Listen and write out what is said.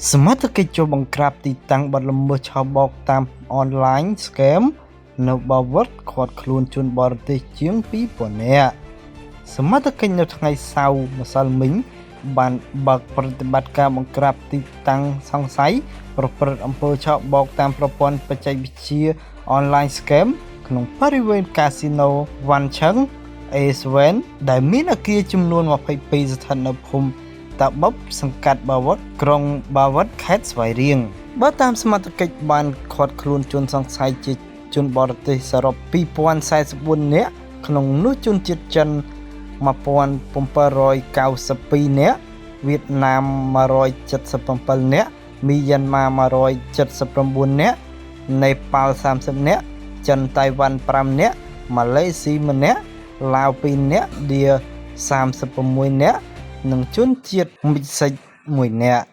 សមត្ថកិច្ចចូលបង្ក្រាបទីតាំងបាត់ល្មើសឆបោកតាមអនឡាញ scam នៅបាវិតឃាត់ខ្លួនជនបរទេសជាង 2000 នាក់សមត្ថកិច្ចនៅថ្ងៃសៅរ៍ម្សិលមិញបានបើកប្រតិបត្តិការបង្ក្រាបទីតាំងសង្ស័យប្រព្រឹត្តអំពើឆបោកតាមប្រព័ន្ធបច្ចេកវិទ្យាអនឡាញ scam ក្នុងបរិវេណកាស៊ីណូវ៉ាន់ឆឹង A7 ដែលមានអគារចំនួន22ស្ថិតនៅភូមិតាបបសង្កាត់បាវិតក្រុងបាវិតខេត្តស្វាយរៀងបើតាមសមត្ថកិច្ចបានឃាត់ខ្លួនជនសង្ស័យជាជនបរទេសសរុប 2044 នាក់ក្នុងនោះជនជាតិចិន 1792 នាក់វៀតណាម 177 នាក់មីយ៉ាន់ម៉ា 179 នាក់នេប៉ាល់ 30 នាក់ចិនតៃវ៉ាន់ 5 នាក់ម៉ាឡេស៊ី 1 នាក់ឡាវ 2 នាក់ឌៀ 36 នាក់និងជនជាតិមិចស៊ិក 1 នាក់